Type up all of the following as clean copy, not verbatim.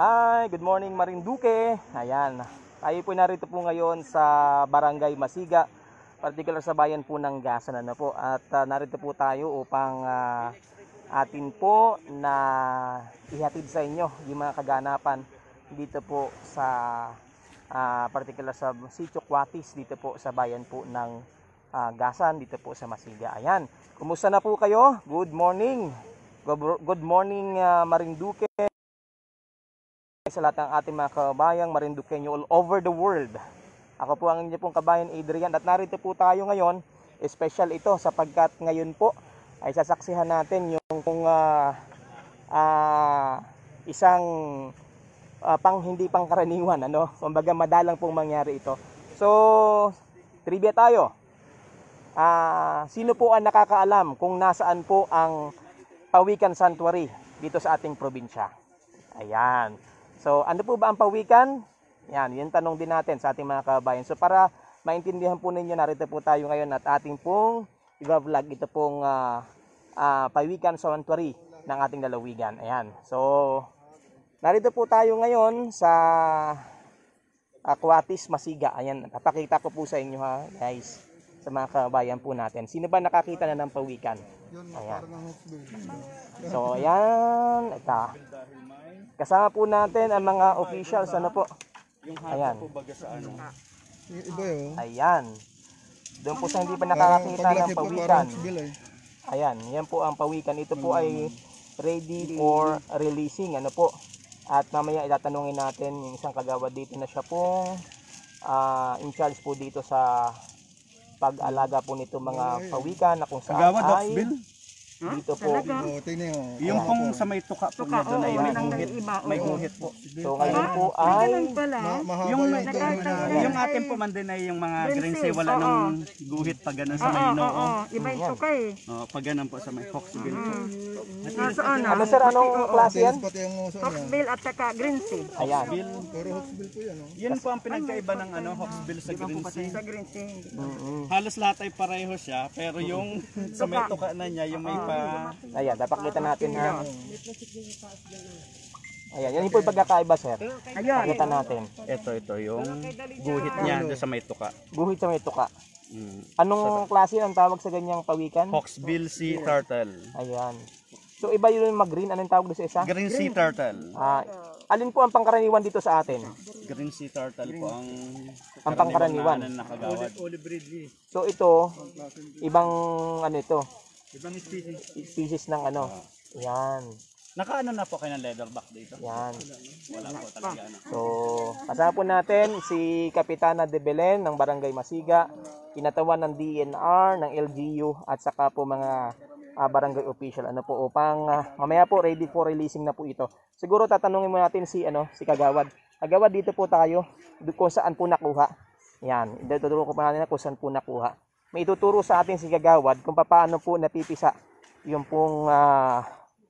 Hi, good morning Marinduque. Ayan, tayo po narito po ngayon sa Barangay Masiga, particular sa bayan po ng Gasan po. At narito po tayo upang atin po na ihatid sa inyo yung mga kaganapan dito po sa particular sa Sitio Cuatis, dito po sa bayan po ng Gasan, dito po sa Masiga. Ayan, kumusta na po kayo? Good morning. Good morning Marinduque, sa lahat ng ating mga kabayang Marinduqueño all over the world. Ako po ang inyo pong kabayan Adrian at narito po tayo ngayon. Special ito sapagkat ngayon po ay sasaksihan natin yung isang hindi pangkaraniwan, kumbaga madalang pong mangyari ito. So, trivia tayo. Sino po ang nakakaalam kung nasaan po ang Pawikan Sanctuary dito sa ating probinsya? Ayan. So, ano po ba ang pawikan? Yan, yung tanong din natin sa ating mga kabayan. So, para maintindihan po ninyo, narito po tayo ngayon at ating pong i-vlog ito pong Pawikan Sanctuary ng ating lalawigan. Ayan. So, narito po tayo ngayon sa Cuatis, Masiga. Ayan, napakita ko po sa inyo guys, sa mga kabayan po natin. Sino ba nakakita na ng pawikan? Ayan. So, ayan. Ito. Kasama po natin ang mga officials, po. Ayan. Ayan. Doon po sa hindi pa nakakakita ng pawikan. Ayan, yan po ang pawikan. Ito po ay ready for releasing, po. At mamaya itatanungin natin yung isang kagawad dito na siya pong in charge po dito sa pag-alaga po nito mga pawikan na kung saan ay dito po. Yung pong sa may tuka po niya doon ay may guhit po. So ngayon po ay yung atin po man din ay yung mga Grinse wala nang guhit pag ganun sa may noo. Iba yung tuka eh. Pag ganun po sa may Hawksbill po. Ano sir, anong klase yan? Hawksbill at saka Grinse. Ayan. Yun po ang pinagkaiba ng Hawksbill sa Grinse. Sa Grinse. Halos lahat ay pareho siya pero yung sa may tuka na niya yung may ayan, dapat kita natin ha. Ayan, yan po yung pagkakaiba sir. Pakita natin. Ito yung guhit niya doon sa may tuka. Guhit sa may tuka. Anong klase ang tawag sa ganyang pawikan? Hawksbill Sea Turtle. Ayan. So iba yun yung mag-green. Anong tawag doon sa isa? Green Sea Turtle. Alin po ang pangkaraniwan dito sa atin? Green Sea Turtle po ang pangkaraniwan. So ito, ibang ito? Ibang species ng Yan. Nakaano na po kayo ng leatherback dito? Yan. Wala po talaga So, kasama po natin si Kapitana de Belen ng Barangay Masiga, kinatawan ng DNR, ng LGU at saka po mga barangay official po upang mamaya po ready for releasing na po ito. Siguro tatanungin mo natin si Kagawad. Kagawad, dito po tayo kung saan po nakuha. Yan, ituturo ko pa natin kung saan po nakuha. May ituturo sa atin si Kagawad kung paano po napipisa yung pong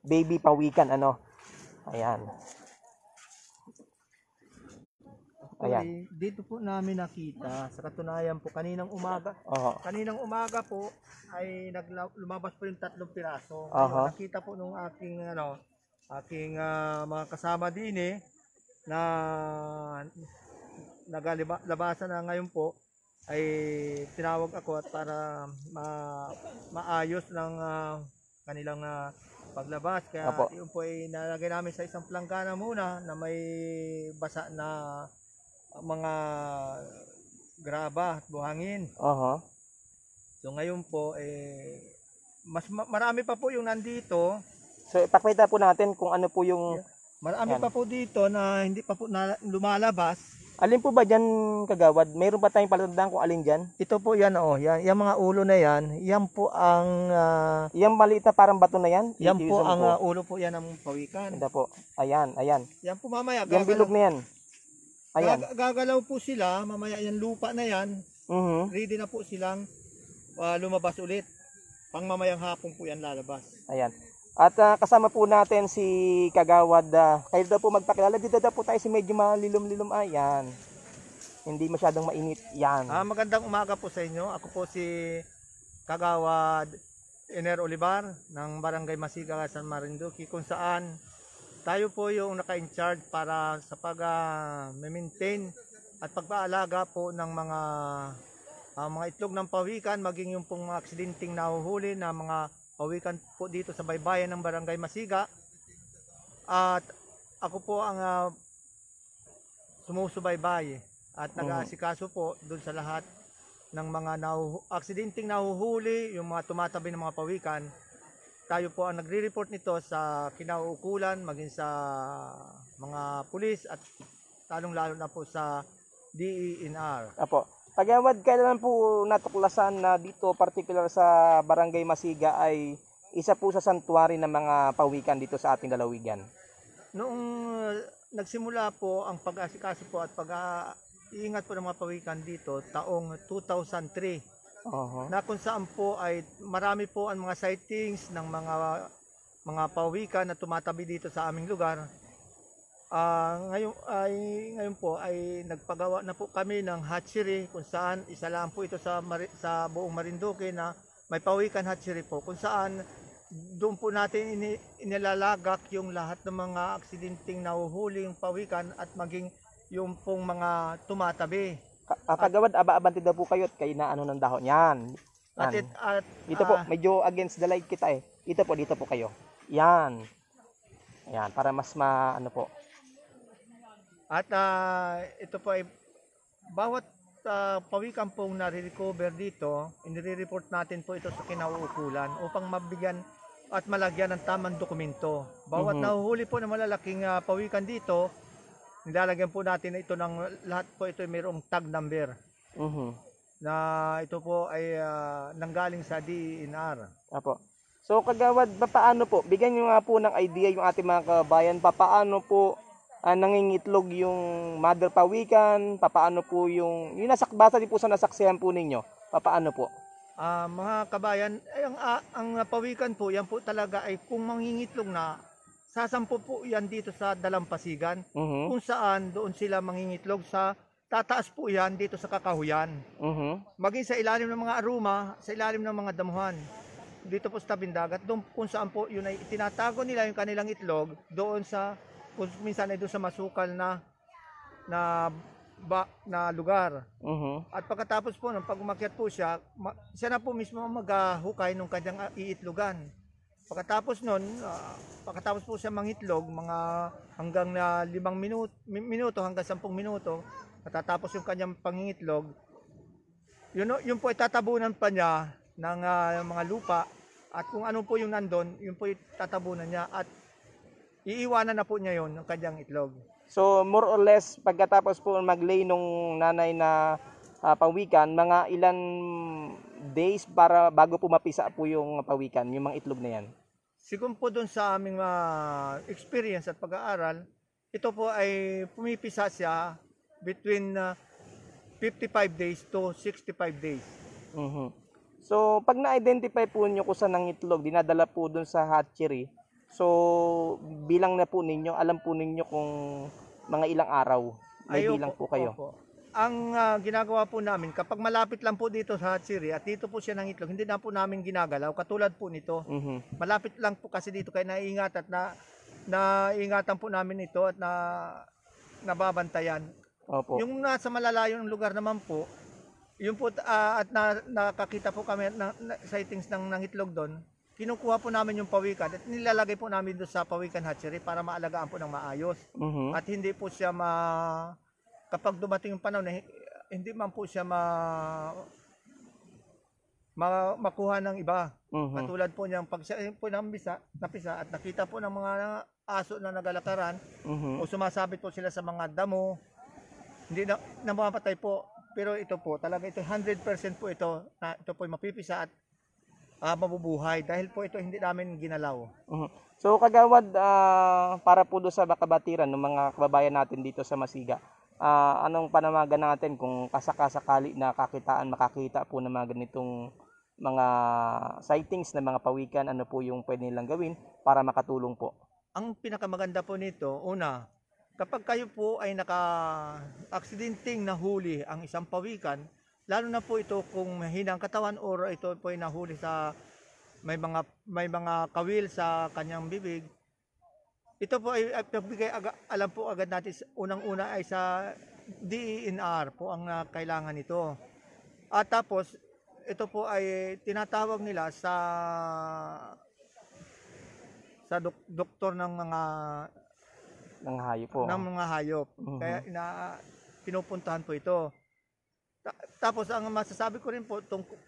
baby pawikan. Ayan. Ayan. Dito po namin nakita, sa katunayan po kaninang umaga. Kaninang umaga po ay lumabas po yung 3 piraso. Nakita po nung aking mga kasama din na naglabasan na ngayon po ay tinawag ako at para maayos ng kanilang paglabas. Kaya yun po ay nalagay namin sa isang planggana muna na may basa na mga graba at buhangin. So ngayon po mas marami pa po yung nandito. So ipakita po natin kung ano po yung marami pa po dito na hindi pa po lumalabas. Alin po ba dyan, Kagawad? Mayroon ba tayong palatandaan kung alin dyan? Ito po yan, yan mga ulo na yan po ang... yung maliit na parang bato na yan? Yan po ang ulo po yan ng pawikan. Ito po, ayan. Yan po mamaya. Yung bilog na yan. Ayan. Gagalaw po sila, mamaya yan lupa na yan. Ready na po silang lumabas ulit. Pang mamayang hapon po yan lalabas. Ayan. At kasama po natin si Kagawad. Kayo daw po magpakilala. Dito daw po tayo si medyo malilom-lilom. Ayan. Hindi masyadong mainit. Yan. Magandang umaga po sa inyo. Ako po si Kagawad Ener Olivar ng Barangay Masiga, San Marinduque, kung saan tayo po yung naka-in-charge para sa pag-maintain at pagpaalaga po ng mga itlog ng pawikan, maging yung pong mga aksidenteng nahuhuli na mga pawikan po dito sa baybayin ng Barangay Masiga. At ako po ang sumusubaybay at nag-aasikaso po doon sa lahat ng mga aksidenteng nahuhuli, yung mga tumatabi ng mga pawikan. Tayo po ang nagre-report nito sa kinauukulan, maging sa mga pulis at lalong-lalo na po sa DENR. Apo. Kagawad, kailan po natuklasan na dito, particular sa Barangay Masiga, ay isa po sa santuary ng mga pawikan dito sa ating lalawigan? Noong nagsimula po ang pag-asikaso po at pag-iingat po ng mga pawikan dito taong 2003, na kung saan po ay marami po ang mga sightings ng mga pawikan na tumatabi dito sa aming lugar. Ngayon po ay nagpagawa na po kami ng hatchery kung saan isa lang po ito sa buong Marinduque na may pawikan hatchery po, kung saan doon po natin inilalagak yung lahat ng mga aksidenteng nahuhuli yung pawikan at maging yung pong mga tumatabi. Kagawad, aba-abanti daw po kayo at kayo na ano ng dahon. Yan. Dito po, medyo against the light kita eh. Dito po kayo. Yan. Yan, para mas ano po. At ito po ay bawat pawikan pong nare-recover dito, inire-report natin po ito sa kinauukulan upang mabigyan at malagyan ng tamang dokumento. Bawat nahuhuli po ng malalaking pawikan dito, nilalagyan po natin ito ng lahat po ito ay mayroong tag number. Na ito po ay nanggaling sa DENR. Apo. So kagawad, paano po? Bigyan niyo nga po ng idea yung ating mga kabayan, paano po nangingitlog yung mother pawikan, paano po yung basa din po sa nasaksihan po ninyo, paano po? Mga kabayan, ang pawikan po, yan po talaga ay kung mangingitlog na, sasampo po yan dito sa Dalampasigan, kung saan doon sila mangingitlog sa tataas po yan dito sa Kakahuyan. Maging sa ilalim ng mga aruma, sa ilalim ng mga damuhan. Dito po sa tabing dagat, doon kung saan po yun ay tinatago nila yung kanilang itlog doon sa, kung minsan ay doon sa masukal na lugar. At pagkatapos po nung pag umakyat po siya, siya na po mismo maghukay ng kanyang iitlogan. Pagkatapos nun, pagkatapos po siya mangitlog, mga hanggang 5 minuto hanggang 10 minuto, natatapos yung kanyang pangingitlog, yun po ay tatabunan pa niya ng mga lupa, at kung ano po yung nandun, yun po ay tatabunan niya at iiwanan na po niya yun ng kanyang itlog. So more or less, pagkatapos po mag-lay nung nanay na pawikan, mga ilan days para bago po mapisa po yung pawikan, yung mga itlog na yan? Siguro po doon sa aming experience at pag-aaral, ito po ay pumipisa siya between 55 days to 65 days. So pag na-identify po nyo kung saan ang itlog, dinadala po doon sa hatchery, so bilang na po ninyo, alam po ninyo kung mga ilang araw may bilang po kayo. Opo. Ang ginagawa po namin, kapag malapit lang po dito sa hatchery at dito po siya ng itlog, hindi na po namin ginagalaw, katulad po nito. Malapit lang po kasi dito kaya naiingat at naiingatan po namin ito at nababantayan. Opo. Yung nasa malalayong lugar naman po, yun po at nakakita po kami ng sightings ng itlog doon, kinukuha po namin yung pawikan at nilalagay po namin doon sa pawikan hatchery para maalagaan po ng maayos. At hindi po siya kapag dumating yung panahon na hindi man po siya makuha ng iba. Katulad po niyang pag siya po napisa at nakita po ng mga aso na nagalakaran o sumasabit po sila sa mga damo, hindi na mapatay po. Pero ito po, talaga ito 100% po ito na ito po mapipisa at mabubuhay dahil po ito hindi namin ginalaw. So kagawad, para po doon sa makabatiran ng mga kababayan natin dito sa Masiga, anong panamagan natin kung kasakasakali na makakita po ng mga ganitong mga sightings ng mga pawikan, ano po yung pwede nilang gawin para makatulong po? Ang pinakamaganda po nito, una, kapag kayo po ay naka-aksidenteng nahuli ang isang pawikan, lalo na po ito kung hinang katawan or ito po ay nahuli sa may mga kawil sa kanyang bibig, ito po ay alam po agad natin, unang-una ay sa DENR po ang kailangan nito. At tapos, ito po ay tinatawag nila sa doktor ng mga hayop po. hayop. Mhm. Kaya pinupuntahan po ito. Tapos ang masasabi ko rin po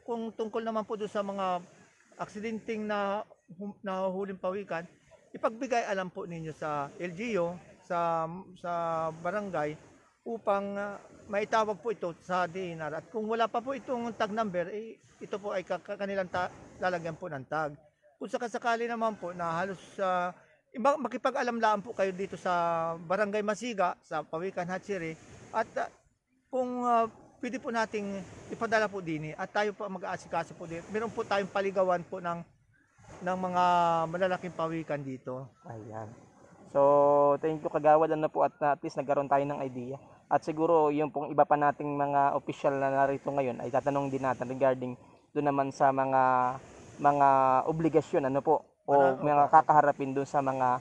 kung tungkol naman po doon sa mga aksidenteng na nahuhuling pawikan, ipagbigay alam po ninyo sa LGU, sa barangay upang maitawag po ito sa DNR. At kung wala pa po itong tag number, ito po ay kanilang lalagyan po ng tag. Kung sakasakali naman po na halos makipag-alam-laan po kayo dito sa Barangay Masiga, sa Pawikan Hatchery, at kung pwede po nating ipadala po din at tayo po mag-aasikaso po din. Meron po tayong paligawan po ng mga malalaking pawikan dito. Ayan. So, thank you Kagawad na po at least nagkaroon tayo ng idea. At siguro yung pong iba pa nating mga official na narito ngayon ay tatanong din natin regarding doon naman sa mga obligasyon ano po o mga kakaharapin doon sa mga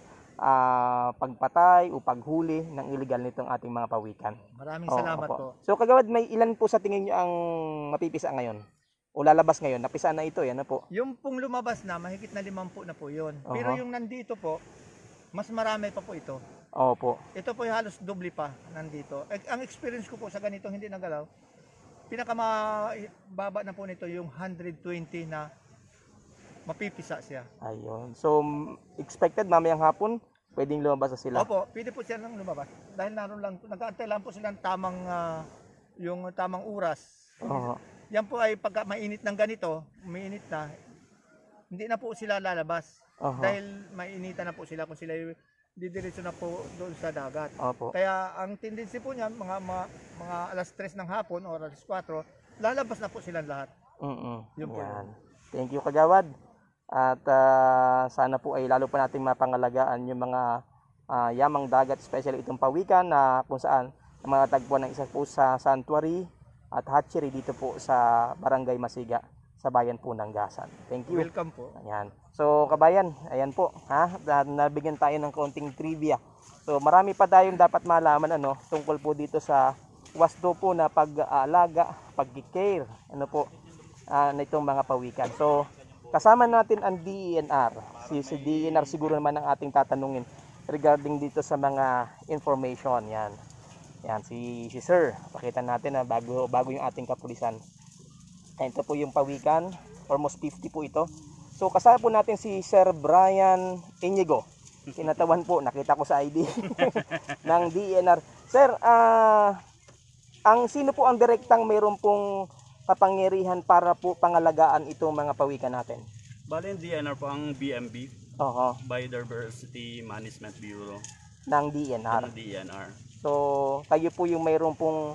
pagpatay o paghuli ng illegal nitong ating mga pawikan. Maraming salamat opo. po. So Kagawad, may ilan po sa tingin niyo ang mapipisa ngayon? O lalabas ngayon? Napisa na ito, yan na po. Yung pong lumabas na, mahigit na 50 na po yun. Pero yung nandito po, mas marami pa po ito. Opo. Ito po halos doble pa nandito. Ang experience ko po sa ganitong hindi nagalaw, pinakamababa na po nito yung 120 na mapipisa siya. Ayun. So, expected mamayang hapon, pwedeng lumabas na sila. Opo, pwede po siya nang lumabas. Dahil naroon lang, nag-aantay lang po sila ng tamang oras. Oo. Yan po ay pagka mainit ng ganito, umiinit na, hindi na po sila lalabas. Dahil mainitan na po sila kung sila didiretso na po doon sa dagat. Opo. Kaya ang tendency po niyan, mga alas 3 ng hapon o alas 4, lalabas na po sila lahat. Yun po. Yan. Thank you Kagawad. At sana po ay lalo pa natin mapangalagaan yung mga yamang dagat, especially itong pawikan na kung saan mga tagpuan ng isa po sa sanctuary at hatchery dito po sa Barangay Masiga sa bayan po ng Gasan. Thank you. Welcome po. Ayan. So kabayan, ayan po, nabigyan tayo ng konting trivia. So marami pa tayong dapat malaman tungkol po dito sa wasdo po na pag-aalaga, pag-care, na itong mga pawikan. So kasama natin ang DENR. Si DENR siguro naman ang ating tatanungin regarding dito sa mga information. Yan. Yan si Sir. Pakita natin na bago yung ating kapulisan. Ito po yung pawikan, almost 50 po ito. So kasama po natin si Sir Brian Inigo. Tinatawan po, nakita ko sa ID ng DENR. Sir, ang sino po ang direktang mayroon pong kapangyarihan para po pangalagaan itong mga pawikan natin? Bale, yung DNR po ang BMB, Biodiversity Management Bureau Ng DENR. ng DNR. So, kayo po yung mayroon pong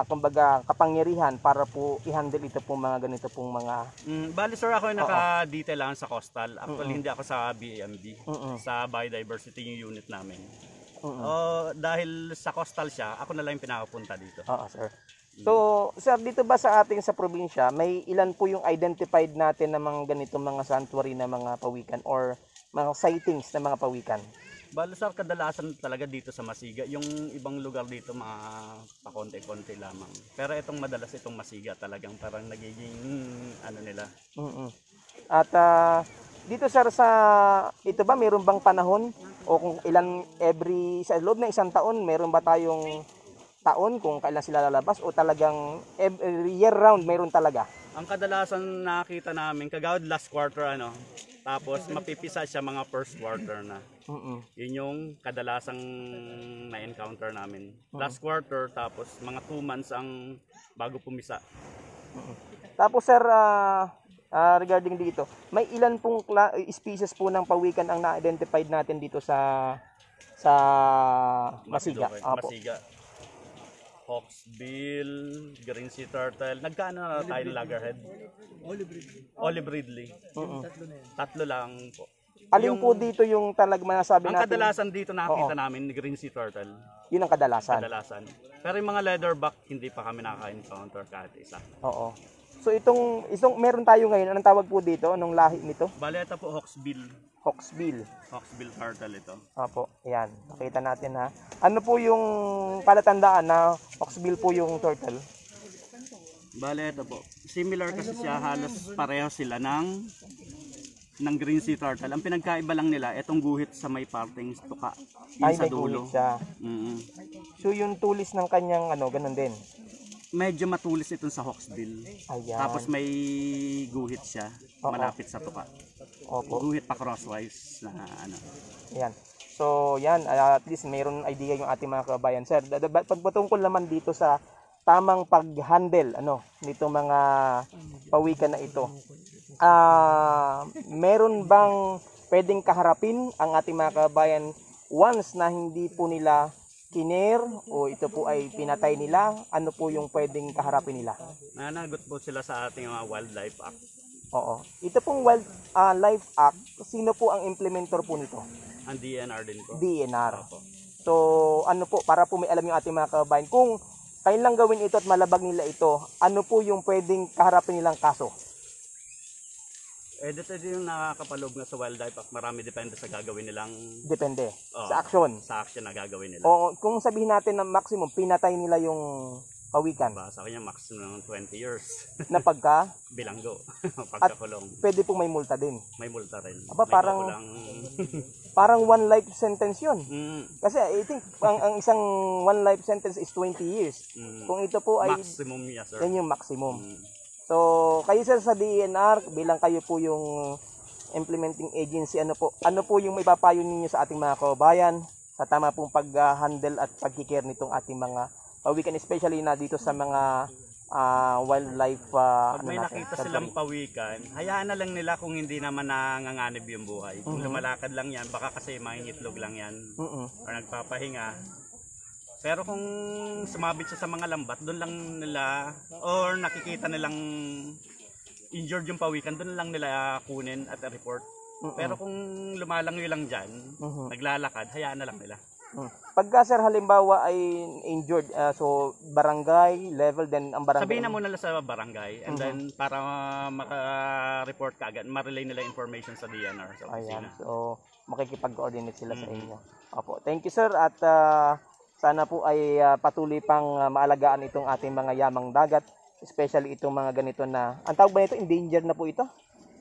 kumbaga kapangyarihan para po i-handle ito pong mga ganito pong mga... Bale sir, ako yung naka-detail lang sa coastal. Actually, hindi ako sa BMB, sa Biodiversity yung unit namin. Dahil sa coastal siya, ako na lang yung pinakapunta dito. Oo, sir. So, sir, dito ba sa ating sa probinsya, may ilan po yung identified natin na mga ganitong mga sanctuary na mga pawikan or mga sightings na mga pawikan? Bale sir, kadalasan talaga dito sa Masiga. Yung ibang lugar dito mga pakonti-konti lamang. Pero itong madalas itong Masiga talagang parang nagiging nila. At dito sir ito ba mayroon bang panahon o kung ilan sa loob ng isang taon mayroon ba tayong taon kung kailan sila lalabas o talagang year round mayroon talaga? Ang kadalasan nakita namin kagawad last quarter tapos mapipisa siya mga first quarter na. Yun yung kadalasang na-encounter namin. Last quarter tapos mga 2 months ang bago pumisa. Tapos sir, regarding dito, may ilan pong species po ng pawikan ang na-identified natin dito sa Masiga? Masiga. Hawksbill, green sea turtle. Nagkaano na tayo ng loggerhead? Olive Ridley. Tatlo lang po. Alin po dito yung talagang masasabi natin? Ang kadalasan dito nakita namin, green sea turtle. Yun ang kadalasan? Kadalasan. Pero yung mga leatherback, hindi pa kami nakaka-encounter kahit isa. Oo. So itong meron tayo ngayon, anong tawag po dito? Anong lahi nito? Bale, ito po Hawksbill. Hawksbill. Hawksbill turtle ito. Opo, ayan. Nakita natin ha. Ano po yung palatandaan na Hawksbill po yung turtle? Bale, ito po. Similar kasi siya, halos pareho sila ng green sea turtle. Ang pinagkaiba lang nila, itong guhit sa may parting tuka. Yung Ay, sa may dulo. guhit siya. Mm-mm. So yung tulis ng kanyang ganun din. Medyo matulis itong sa Hawksbill. Ayan. Tapos may guhit siya, Oo. malapit sa tuka. Opo. Guhit pa crosswise na ano. Ayan. So yan, at least mayroon idea yung ating mga kabayan. Sir, pagpatungkol naman dito sa tamang pag-handle nito mga pawikan na ito. Meron bang pwedeng kaharapin ang ating mga kabayan once na hindi po nila kiner o ito po ay pinatay nila? Ano po yung pwedeng kaharapin nila? Nanagot po sila sa ating mga Wildlife Act. Oo. Ito pong Wildlife Act, sino po ang implementor po nito? Ang DNR din po. DNR. Opo. So, ano po, para po may alam yung ating mga kabayan, kung kailan gawin ito at malabag nila ito, ano po yung pwedeng kaharapin nilang kaso? Dito yung nakakapaloob nga sa Wildlife Act, marami depende sa gagawin nilang Depende. Oo. Sa aksyon. sa action na gagawin nila. O kung sabihin natin na maximum, pinatay nila yung pawikan Diba? Sa kanya maximum ng 20 years. na pagka, Bilanggo. Pagkakulong. pwede pong may multa din. May multa rin. Aba, May parang- kakulang. Parang one life sentence yun. Kasi I think ang isang one life sentence is 20 years. Kung ito po ay Maximum niya, sir. yan yung maximum. Mm. So, kayo sir sa DNR, bilang kayo po yung implementing agency, ano po yung may papayo ninyo sa ating mga kababayan sa tama pong pag-handle at pag-care nitong ating mga pawikan, especially na dito sa mga wildlife Pag may natin, nakita sanctuary. silang pawikan, hayaan na lang nila kung hindi naman nanganganib yung buhay. Kung lumalakad lang yan, baka kasi mangingitlog lang yan or nagpapahinga. Pero kung sumabit siya sa mga lambat, doon lang nila, or nakikita nilang injured yung pawikan, doon lang nila kunin at report. Pero kung lumalangoy lang dyan, naglalakad, hayaan na lang nila. Pagka sir halimbawa ay injured, so barangay level, then ang barangay. Sabihin na muna nila sa barangay, and then para maka-report ka agad, ma-relay nila information sa DNR. Sa Ayan, opisina. so makikipag-coordinate sila sa inyo. Opo, thank you sir, at sana po ay patuloy pang maalagaan itong ating mga yamang dagat, especially itong mga ganito na, ang tawag ba nito, endangered na po ito?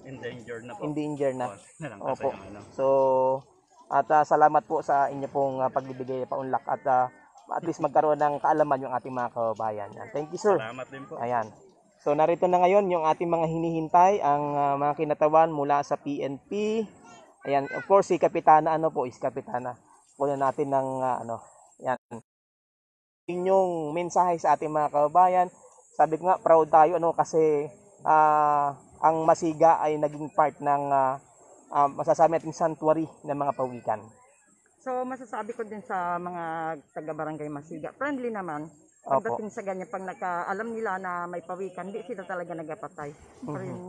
Endangered na po. Endangered na. Na lang kasi Opo. yung ano. So, at salamat po sa inyo pong pagbibigay paunlak at at least magkaroon ng kaalaman yung ating mga kababayan. Yan. Thank you sir. Salamat din po. Ayan. So narito na ngayon yung ating mga hinihintay, ang mga kinatawan mula sa PNP. Ayan, of course si Kapitana is Kapitana. Kunin natin ng yan. Inyong mensahe sa ating mga kababayan. Sabi ko nga proud tayo kasi ang Masiga ay naging part ng masasabi natin sanctuary ng mga pawikan. So masasabi ko din sa mga taga-barangay Masiga, friendly naman. Pagdating sa ganyan, pag nakaalam nila na may pawikan, hindi sila talaga nagapatay. Pero yung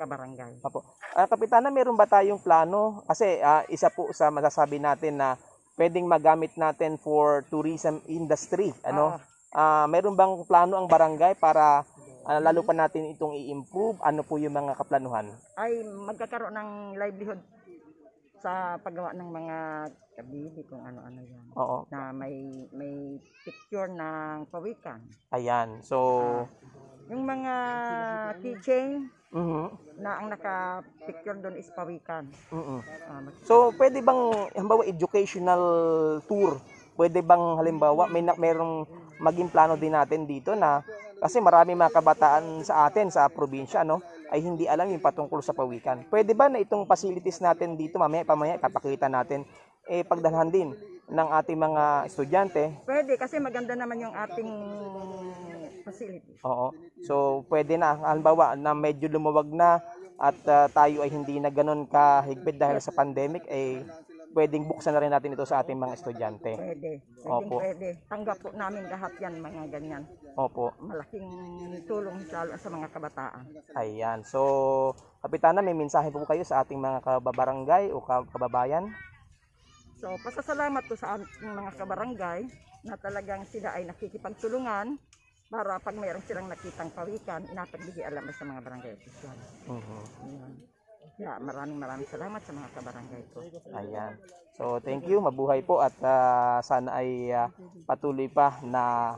kabarangay. Opo. Kapitana, meron ba tayong plano? Kasi isa po sa masasabi natin na pwedeng magamit natin for tourism industry. Meron bang plano ang barangay para lalo pa natin itong i-improve? Ano po yung mga kaplanuhan? Ay magkakaroon ng livelihood sa paggawa ng mga kabili kung ano-ano yan. Oo. Na may picture ng pawikan. Ayan. So, Yung mga keychain na ang naka-picture doon is pawikan. So, pwede bang, halimbawa, educational tour? Pwede bang, halimbawa, merong maging plano din natin dito na, kasi marami mga kabataan sa atin, sa probinsya, ay hindi alam yung patungkol sa pawikan. Pwede ba na itong facilities natin dito, pamaya, ipapakita natin, pagdalhan din ng ating mga estudyante? Pwede, kasi maganda naman yung ating facility. Oo. So, pwede na. Halimbawa, na medyo lumawag na at tayo ay hindi na ganun kahigpit dahil sa pandemic, pwedeng buksan na rin natin ito sa ating mga estudyante. Pwede. Opo. Pwede. Tanggap po namin lahat yan, mga ganyan. Opo. Malaking tulong lalo sa mga kabataan. Ayan. So, Kapitana, may mensahe po kayo sa ating mga kababarangay o kababayan? So, pasasalamat ko sa ating mga kabarangay na talagang sila ay nakikipagtulungan para pag mayroon silang nakitang pawikan, inapagbigay alam sa mga barangay official. Ayan. Yeah, maraming salamat sa mga kabarangay ko. Ayan. So, thank you. Mabuhay po at sana ay patuloy pa na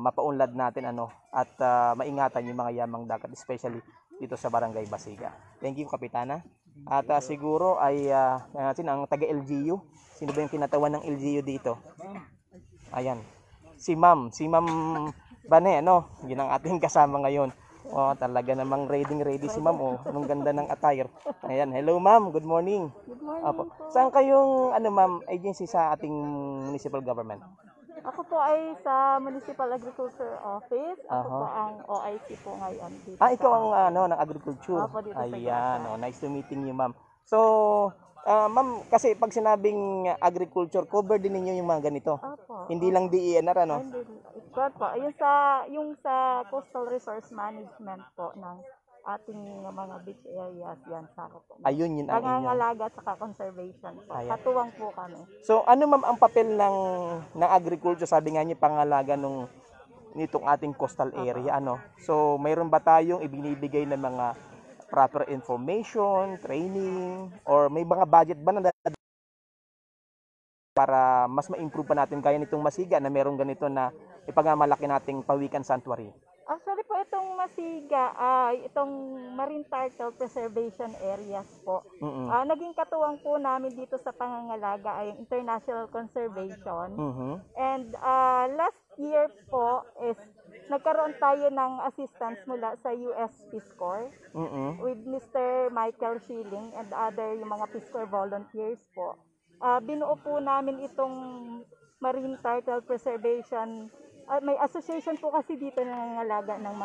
mapaunlad natin at maingatan yung mga yamang dagat, especially dito sa Barangay Basiga. Thank you, Kapitana. At siguro ay natin ang taga-LGU. Sino ba yung kinatawan ng LGU dito? Ayan. Si Ma'am Bane, yun ang ating kasama ngayon. Oh, talaga namang ready si Ma'am. Oh, anong ganda ng attire. Ayan, hello Ma'am, good morning. Good morning Apo. po. Saan kayong Ma'am, agency sa ating municipal government? Ako po ay sa Municipal Agriculture Office. Ako Aha. po ang OIC po ngayon dito. Ikaw ang ng agriculture. Opo, dito sa Ayan, Gaza. nice to meeting you Ma'am. So, Ma'am, kasi pag sinabing agriculture, cover din ninyo yung mga ganito. Opo. Hindi lang DENR, And then, ikaw po, yung sa Coastal Resource Management po ng ating mga beach areas, yan sa ako po. Ayun, yun ang inyo. Pangangalaga at conservation po. Ayan. Katuwang po kami. So, ano Ma'am ang papel ng agriculture? Sabi nga niyo, pangalaga nitong ating coastal area, So, mayroon ba tayong ibinibigay ng mga proper information, training, or may mga budget ba na para mas ma-improve pa natin kaya nitong Masiga na merong ganito na ipagmamalaki nating Pawikan Sanctuary? Actually po itong Masiga, itong Marine Turtle Preservation Areas po. Naging katuwang po namin dito sa pangangalaga ay International Conservation. And last year po is nagkaroon tayo ng assistance mula sa US Peace Corps with Mr. Michael Schilling and other yung mga Peace Corps volunteers po. Binuo po namin itong Marine Turtle Preservation. May association po kasi dito na nangangalaga ng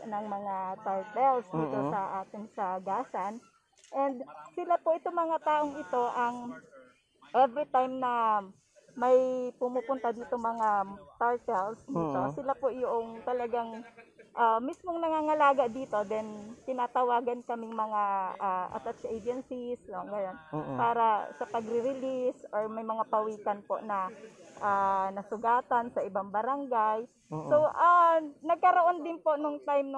mga turtles dito sa atin sa Gasan. And sila po itong mga taong ito ang every time na may pumupunta dito mga turtles dito, sila po yung talagang mismong nangangalaga dito, then tinatawagan kaming mga attached agencies, ganyan, para sa pagre-release or may mga pawikan po na nasugatan sa ibang barangay. So, nagkaroon din po nung time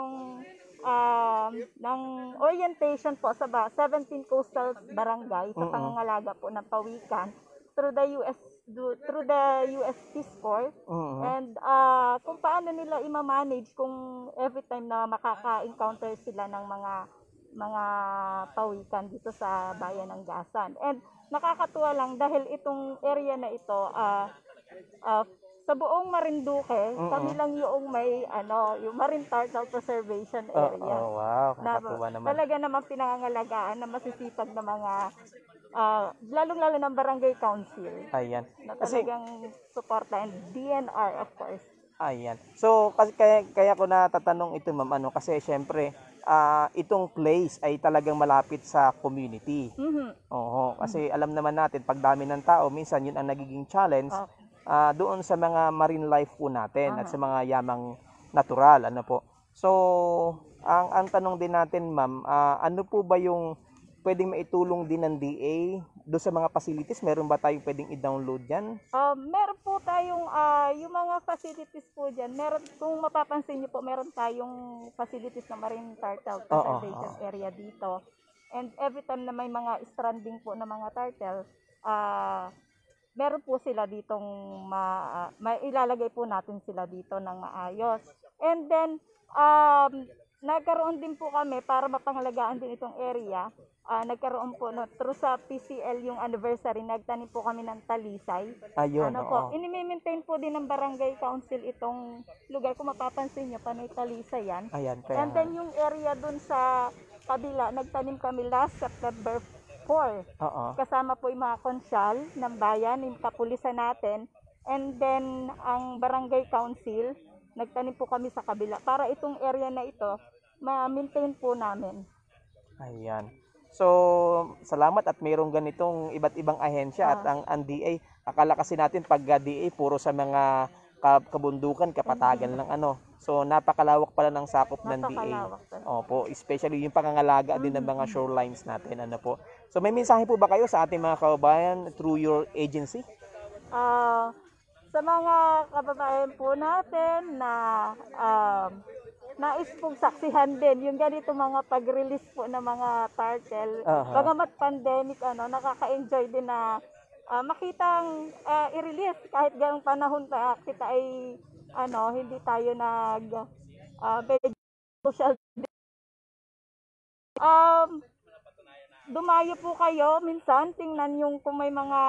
ng orientation po sa 17 coastal barangay sa pangangalaga po ng pawikan through the US Peace Corps. And kung paano nila i-manage kung every time na makaka-encounter sila ng mga pawikan dito sa bayan ng Gasan. And nakakatuwa lang dahil itong area na ito sa buong Marinduque, kami lang yung may yung Marine Turtle Preservation Area. Wow, nakakatuwa naman. Talaga namang pinangangalagaan na masisipag na mga lalong-lalo ng barangay council. Ayan. Na talagang suporta and DNR of course. Ayan. So, kaya ko natatanong ito Ma'am, kasi syempre, itong place ay talagang malapit sa community. Oo, kasi alam naman natin, pag dami ng tao, minsan yun ang nagiging challenge doon sa mga marine life po natin at sa mga yamang natural. So, ang tanong din natin Ma'am, ano po ba yung pwedeng maitulong din ng DA doon sa mga facilities? Meron ba tayong pwedeng i-download dyan? Meron po tayong yung mga facilities po dyan. Meron, kung mapapansin niyo po, meron tayong facilities na Marine Turtle Preservation Area dito. And every time na may mga stranding po na mga turtle, meron po sila ditong ilalagay po natin sila dito ng maayos. And then nagkaroon din po kami para mapangalagaan din itong area. Nagkaroon po through sa PCL yung anniversary, nagtanim po kami ng talisay. Ayun, Ini-maintain po din ng barangay council itong lugar. Kung mapapansin niyo, panay talisay yan. Ayan, And then yung area dun sa kabila, nagtanim kami last September 4. Kasama po yung mga konsyal ng bayan, yung kapulisan natin. And then ang barangay council, nagtanim po kami sa kabila para itong area na ito ma-maintain po namin. Ayan. So, salamat at mayroong ganitong iba't ibang ahensya at ang DA, akala kasi natin pag DA puro sa mga kabundukan, kapatagan lang So, napakalawak pala ng sakop ng DA. Opo, especially yung pangangalaga din ng mga shorelines natin. So, may mensahe po ba kayo sa ating mga kababayan through your agency? sa mga kababayan po natin na nais pong saksihan din yung ganito mga pag-release po ng mga turtle. Bagamat pandemic, nakaka-enjoy din na makitang i-release kahit ganong panahon pa kita ay hindi tayo social. Dumayo po kayo minsan, tingnan yung kung may mga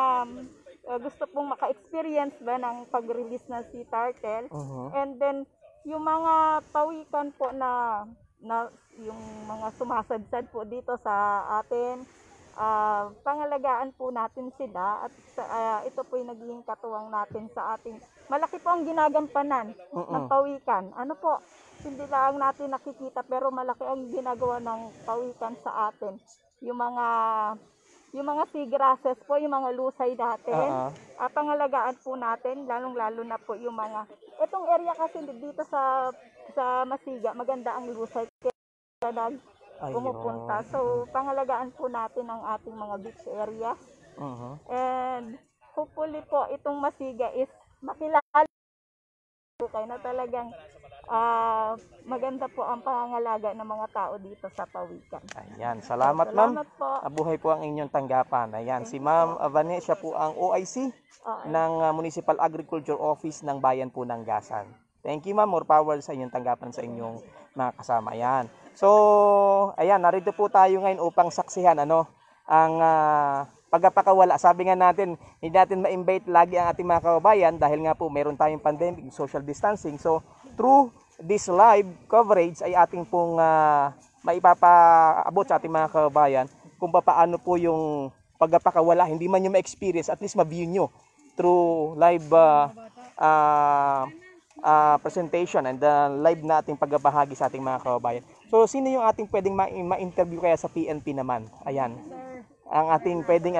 gusto pong maka-experience ba ng pag-release ng sea turtle. And then yung mga pawikan po na yung mga sumasadsad po dito sa atin, pangalagaan po natin sila at ito po yung naging katuwang natin sa ating malaki po ang ginagampanan ng pawikan. Ano po, hindi lang natin nakikita pero malaki ang ginagawa ng pawikan sa atin. Yung mga seagrasses po, yung mga lusay natin, pangalagaan po natin, lalong-lalo na po yung mga, itong area kasi dito sa Masiga, maganda ang lusay kaya pumupunta. So, pangalagaan po natin ang ating mga beach areas. And hopefully po, itong Masiga is makilala po kayo na talagang maganda po ang pangangalaga ng mga tao dito sa Pawikan. Ayan, salamat ma'am. Salamat po. Abuhay po ang inyong tanggapan. Ayan, si Ma'am Vanessa siya po ang OIC ng Municipal Agriculture Office ng Bayan po ng Gasan. Thank you ma'am, more power sa inyong tanggapan sa inyong mga kasama. Ayan. So, ayan, narito po tayo ngayon upang saksihan ang pagpapakawala. Sabi nga natin, hindi natin ma-invite lagi ang ating mga kababayan dahil nga po meron tayong pandemic, social distancing. So, through this live coverage ay ating pong maipapaabot sa ating mga kababayan kung paano po yung pagpapakawala. Hindi man nyo ma-experience, at least ma-view nyo through live presentation and live na ating pagbabahagi sa ating mga kababayan. So, sino yung ating pwedeng ma-interview kaya sa PNP naman? Ayan. Ang ating pwedeng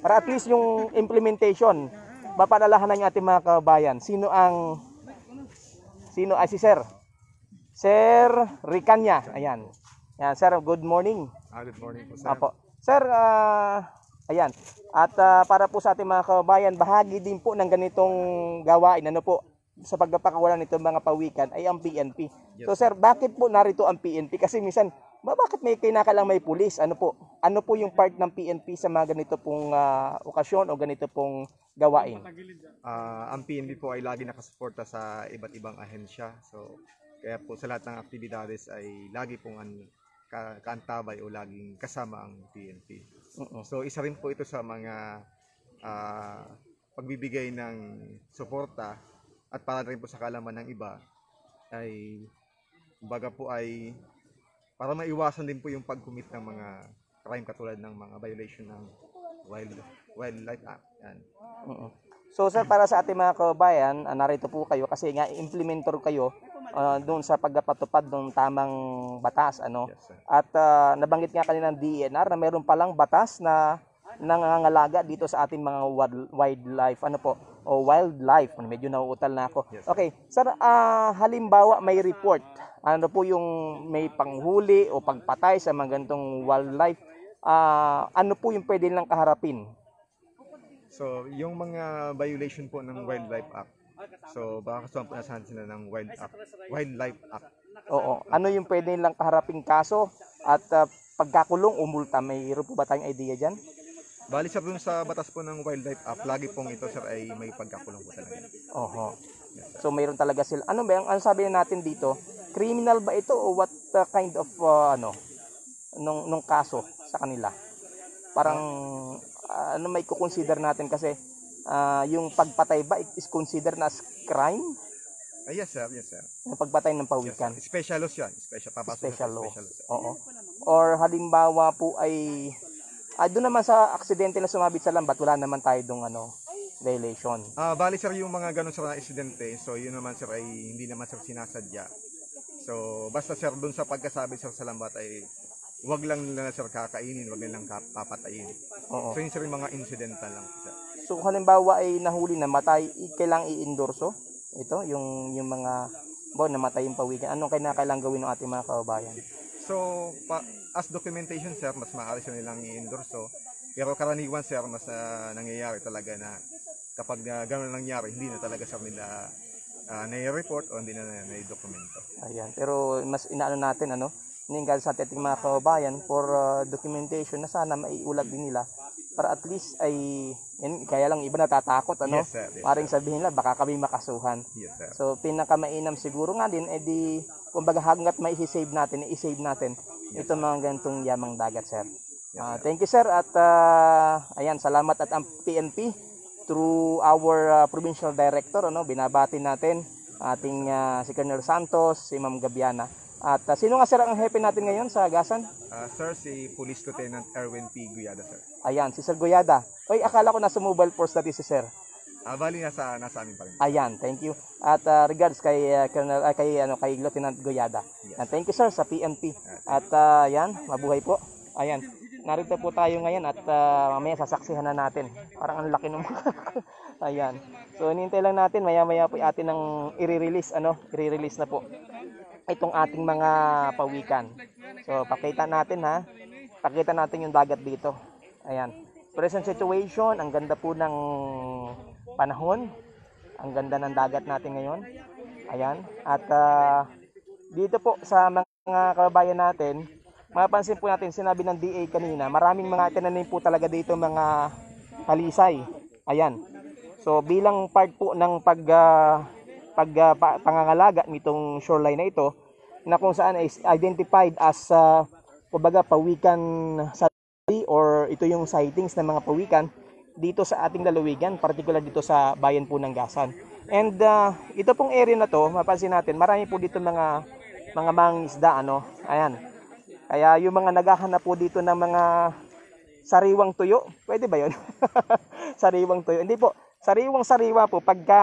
para at least yung implementation, mapadalahanan yung ating mga kababayan. Sino ay si Sir? Sir Ricanya. Ayan. Ayan, Sir, good morning. Good morning po, sir. Apo. Sir, ayan. At para po sa ating mga kababayan, bahagi din po ng ganitong gawain, sa pagpapakawalan nito mga pawikan ay ang PNP. Yes. So sir, bakit po narito ang PNP? Kasi minsan, bakit may kinakalang may pulis? Ano po yung part ng PNP sa mga ganito pong okasyon o ganito pong gawain? Ang PNP po ay lagi nakasuporta sa iba't ibang ahensya. So, kaya po sa lahat ng aktibidades ay lagi pong kaantabay o laging kasama ang PNP. So, isa rin po ito sa mga pagbibigay ng suporta at para rin po sa kaalaman ng iba ay baga po ay para maiwasan din po yung pag-commit ng mga crime katulad ng mga violation ng Wildlife Act. Yan. So sir, para sa ating mga kababayan, narito po kayo kasi nga implementor kayo doon sa pagpapatupad ng tamang batas. Yes, sir. At nabanggit nga kanina ng DENR na meron palang batas na nangangalaga dito sa ating mga wildlife wildlife. Medyo nauutal na ako. Yes, okay, sir, halimbawa may report, ano po yung may panghuli o pagpatay sa mga ganitong wildlife, ano po yung pwede lang kaharapin? So, yung mga violation po ng Wildlife Act, so baka kasuhan po nasahan sila ng Wildlife Act. Oo, ano yung pwede lang kaharaping kaso at pagkakulong o multa? Mayroon po ba tayong idea dyan? Bali sir, dun sa batas po ng Wildlife Act, lagi pong ito sir ay may pagkakulong po talaga. Oho. So mayroon talaga sila. Ano sabi natin dito? Criminal ba ito o what kind of nung kaso sa kanila? Parang may kukonsider natin kasi yung pagpatay ba is considered as crime? Yes sir, yes sir. Yung pagpatay ng pawikan. Yes, special laws yan. Special law. Oo. Or halimbawa po ay doon naman sa aksidente na sumabit sa lambat, wala naman tayo dong violation. Bali sir, yung mga ganun sir na aksidente, so yun naman sir ay hindi naman sir sinasadya. So basta sir doon sa pagkasabi sir sa lambat ay wag lang nila sir kakainin, wag nilang papatayin. Oo. So yun sir yung mga incidental lang sir. So halimbawa ay nahuli na matay, kailangang i-endorso ito yung mga namatay yung pawikan. Anong kailangan gawin ng ating mga kababayan? So as documentation sir, mas maaari sila nilang i-endorso. Pero karaniwan sir, mas nangyayari talaga na kapag gano'n nangyari, hindi na talaga sa nila nai-report o hindi na nai-dokumento. Ayan. Pero mas inaano natin, hiningal sa ating mga kababayan for documentation na sana maiulat din nila para at least ay, kaya lang iba natatakot, Yes, sir. Yes, Maring sabihin nila, baka kami makasuhan. Yes, sir. So, pinakamainam siguro nga din, edi, kumbaga hanggat i-save natin itong mga ganitong yamang dagat, sir. Thank you, sir. At, ayan, salamat at ang PNP through our provincial director, binabati natin ating si Colonel Santos, si Ma'am Gabiana. At sino nga, sir, ang hepe natin ngayon sa Gasan? Sir, si Police Lieutenant Erwin P. Guyada, sir. Ayan, si Sir Goyada. Oy, akala ko nasa mobile force natin si sir. Bali, nasa amin pa rin. Ayan, thank you. At regards kay kay Lieutenant Goyada. And thank you, sir, sa PNP. At yan, mabuhay po. Ayan. Narito po tayo ngayon at mamaya sasaksihan na natin. Parang ang laki ng mukha ko. Ayan. So hinihintay lang natin, maya-maya po atin ng i-release na po itong ating mga pawikan. So pakita natin pakita natin yung dagat dito. Ayan. Present situation, ang ganda po ng panahon. Ang ganda ng dagat natin ngayon. Ayan. At dito po sa mga kababayan natin, mapapansin po natin, sinabi ng DA kanina, maraming mga tinanim po talaga dito mga kalisay. Ayan. So bilang part po ng pangangalaga nitong shoreline na ito, na kung saan is identified as kumbaga pawikan sa or ito yung sightings ng mga pawikan dito sa ating lalawigan, particular dito sa bayan po ng Gasan. And ito pong area na to, mapansin natin, marami po dito mga mangingisda, Ayan. Kaya yung mga naghahanap po dito ng mga sariwang tuyo, pwede ba yun? Sariwang tuyo. Hindi po, sariwang-sariwa po, pagka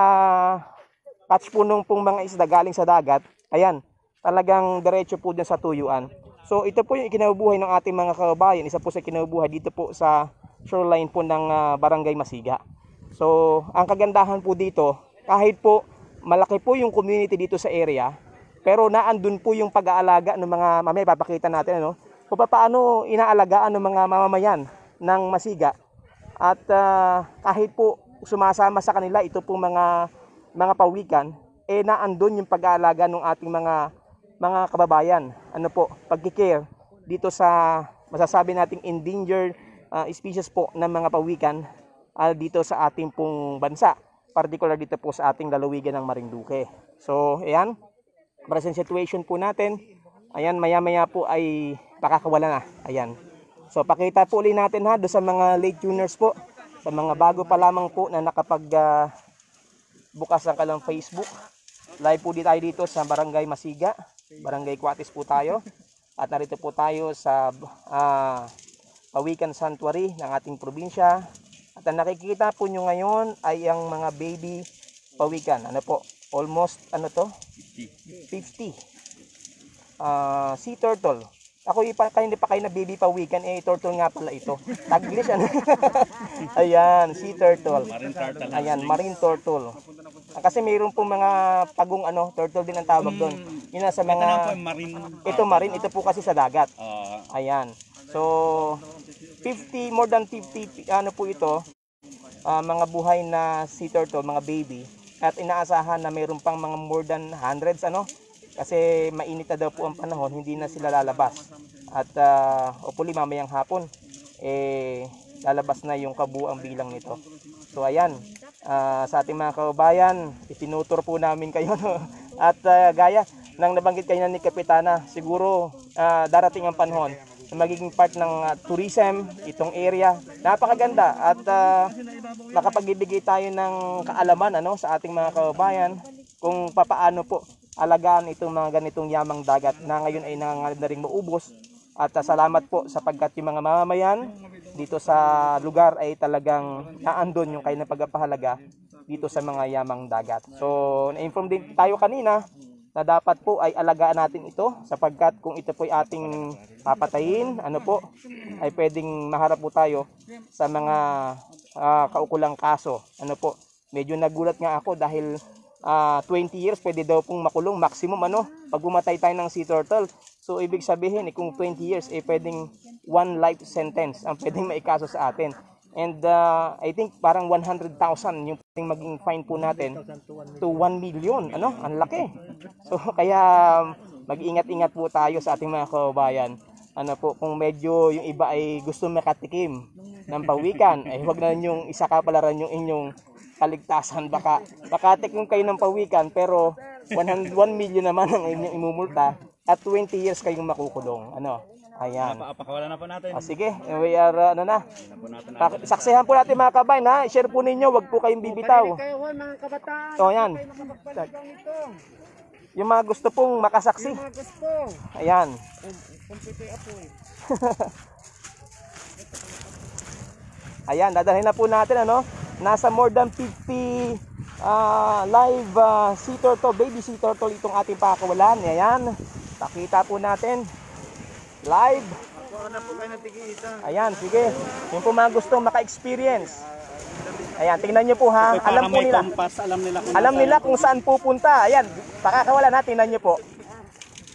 catch po nung pong mga isda galing sa dagat, ayan, talagang diretso po dyan sa tuyuan. So ito po yung ikinabubuhay ng ating mga kababayan, isa po sa ikinabubuhay dito po sa shoreline po ng Barangay Masiga. So ang kagandahan po dito, kahit po malaki po yung community dito sa area, pero naandun po yung pag-aalaga ng mga, mamaya papakita natin, kung paano inaalagaan ng mga mamamayan ng Masiga. At kahit po sumasama sa kanila ito pong mga pawikan, naandun yung pag-aalaga ng ating mga kababayan. Pagkikare dito sa masasabi nating endangered species po ng mga pawikan dito sa ating pong bansa, particular dito po sa ating lalawigan ng Marinduque. So, ayan. Present situation po natin. Ayan, maya-maya po ay pakakawala na. Ayan. So, pakita po ulit natin doon sa mga late tuners po. Sa mga bago pa lamang po na nakapag bukas ang kalang Facebook. Live po tayo dito sa Barangay Masiga. Barangay Cuates po tayo. At narito po tayo sa Pawikan Sanctuary ng ating probinsya. At ang nakikita po nyo ngayon ay ang mga baby pawikan. Almost 50 sea turtle. Ako hindi pa kayo na baby pawikan, turtle nga pala ito. Taglish Ayan, sea turtle. Marine turtle. Ayan, marine turtle. Kasi mayroon pong mga pagong turtle din ang tawag doon. Yun na sa mga ito marine, ito po kasi sa dagat. Ayan. So 50, more than 50 po ito, mga buhay na sea turtle, mga baby. At inaasahan na mayroon pang mga more than hundreds kasi mainit na daw po ang panahon, hindi na sila lalabas. At hopefully mamayang hapon lalabas na yung kabuuang bilang nito. So ayan, sa ating mga kababayan, itinutur po namin kayo at gaya nang nabanggit kayo ni Kapitana, siguro darating ang panahon na magiging part ng tourism itong area. Napakaganda at makapagbibigay tayo ng kaalaman sa ating mga kababayan kung papaano po alagaan itong mga ganitong yamang dagat na ngayon ay nangangalap na ring maubos. At salamat po sapagkat yung mga mamamayan dito sa lugar ay talagang naandun yung kanilang pagpapahalaga dito sa mga yamang dagat. So na-inform din tayo kanina na dapat po ay alagaan natin ito sapagkat kung ito po ay ating papatayin, ay pwedeng maharap po tayo sa mga kaukulang kaso. Medyo nagulat nga ako dahil 20 years pwede daw pong makulong maximum pag bumatay tayo ng sea turtle. So ibig sabihin kung 20 years pwedeng 1 life sentence ang pwedeng maikaso sa atin. And I think parang 100,000 yung pwedeng maging fine po natin to 1 million. Ano? Ang laki. So kaya mag-ingat-ingat po tayo sa ating mga kababayan. Ano po, kung medyo yung iba ay gusto makatikim ng pawikan, ay huwag na yung isakapalaran yung inyong kaligtasan. Baka tikim kayo ng pawikan pero 1 million naman ang inyong imumulta at 20 years kayong makukulong. Ano? Ayan. Pakawalan na po natin. Sige, we are saksihan po natin mga kabayan ha. I-share po ninyo, wag po kayong bibitaw. Kayo mga kabataan. So ayan. Yung mga gusto pong makasaksi. Mga gusto. Ayan. Ayan, dadalhin na po natin ano. Nasa more than 50 live sea turtle, baby sea turtle itong ating pakawalan. Ayan. Pakita po natin. Live. Ayan, sige. Yung po mga gustong maka-experience. Ayan, tingnan nyo po ha. Alam po nila. Alam nila kung saan pupunta. Ayan, pakakawala na, tingnan nyo po.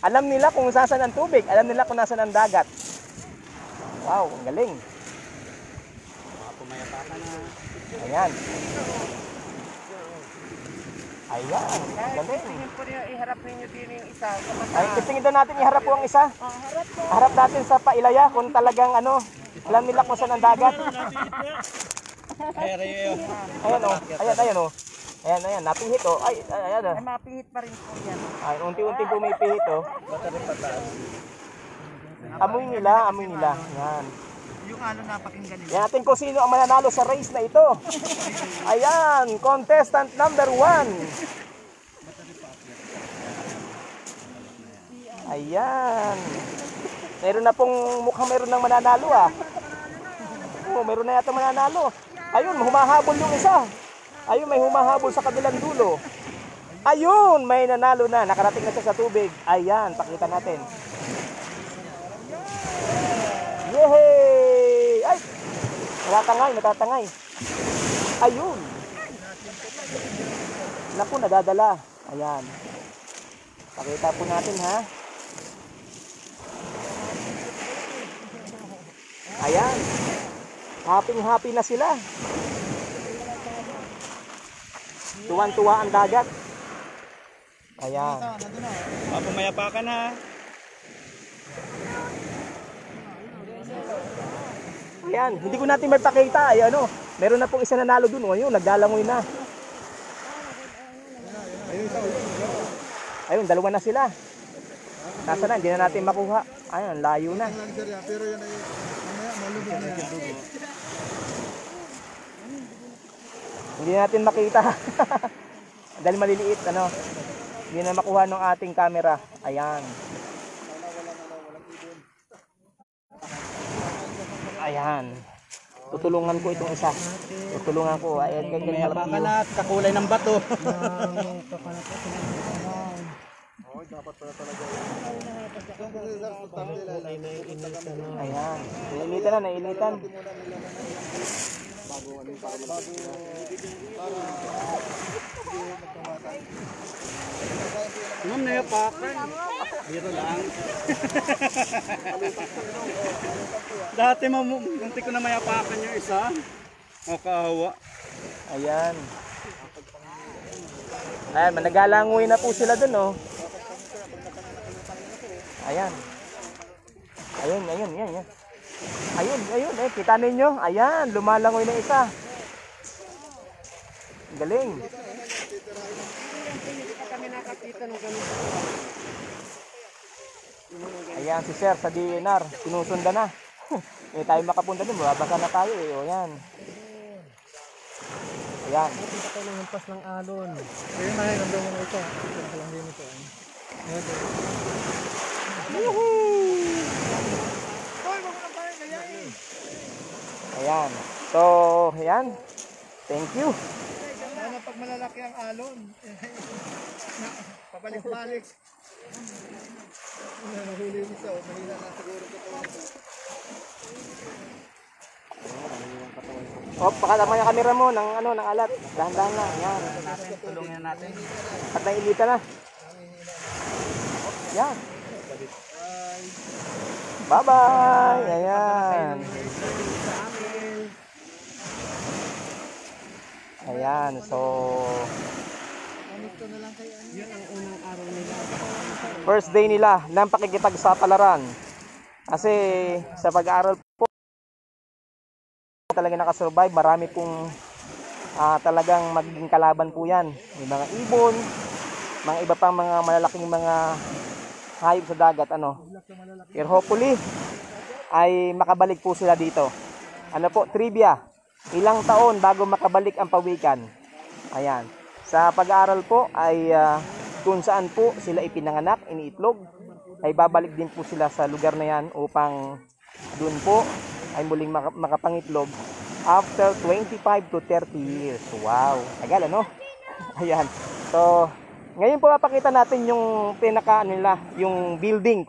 Alam nila kung saan ang tubig. Alam nila kung nasaan ang dagat. Wow, ang galing. Ayan. Ayan, galing. Iharap ninyo din yung isa. Ay, tingin daw natin iharap po ang isa. Harap natin sa pailaya kung talagang ano, alam nila kung saan ang dagat. Ayan o, ayan o. Ayan, napihit o. Ayan o. Ay, mapihit pa rin po yan. Ay, unti-unti pumipihit o. Amoy nila. Ayan. Yung napakinggan nila. Yan natin kung sino ang mananalo sa race na ito. Ayan, contestant number 1. Ayan. Mukhang meron ng mananalo ah. Oh, meron na yata mananalo. Ayun, humahabol yung isa. Ayun, may humahabol sa kabilang dulo. Ayun, may nanalo na. Nakarating na siya sa tubig. Ayan, pakita natin. Yehey! Ay! Natatangay. Ayun. Naku, nadadala. Ayan. Pakita po natin ha. Ayan. Happy na sila. Tuwan-tuwa ang dagat. Ayan. Pumayapakan ha. Ayan, hindi ko natin mapakita. Ay, ano, meron na pong isa nanalo dun. Ayun, naglalangoy na. Ayun, dalawa na sila. Nasa na, hindi na natin makuha. Ayun, layo na. Pero yan ay malubog na yan. Hindi natin makita. Dahil maliliit, ano. Hindi na makuha ng ating camera. Ayan. Ayan. Tutulungan ko itong isa. Tutulungan ko. Ayan, ganyan. Baka na kakulay ng bato. Ayan. Nainitan. Ma'am, nayapakan. Biro lang. Dati munti ko na mayapakan yung isa. Makahawa. Ayan. Ayan, managalangoy na po sila dun, oh. Ayan. Ayun. Ayun, kita ninyo. Ayan, lumalangoy na isa. Galing. Ayan, si Sir sa DNR, sinusunda na. Hindi tayo makapunta dun, babasa na tayo eh. O yan. Ayan. Punta tayo ng hampas ng alon. Ayun na, nandun mo na ito. Ito lang din ito. Ayan. So, ayan. Thank you. Sana pag malalaki ang alon, pabalik-balik. Nahuli yung isa, mahina na siguro ito. O, pakatama yung camera mo ng alat. Dahan-dahan lang. Ayan. Tulungan natin. At nailita na. Ayan. Bye-bye. Ayan. Ayan, so first day nila ng pakikipagsapalaran. Kasi sa pag-aaral po talaga nakasurvive, marami pong talagang magiging kalaban po yan. May mga ibon, mga iba pang mga malalaking mga hayop sa dagat, ano. Pero hopefully ay makabalik po sila dito. Ano po, trivia, ilang taon bago makabalik ang pawikan? Ayan, sa pag-aaral po ay kung saan po sila ipinanganak, iniitlog, ay babalik din po sila sa lugar na yan upang dun po ay muling makapangitlog after 25 to 30 years. Wow, tagal ano? Ayan, so ngayon po mapakita natin yung pinaka nila, yung building.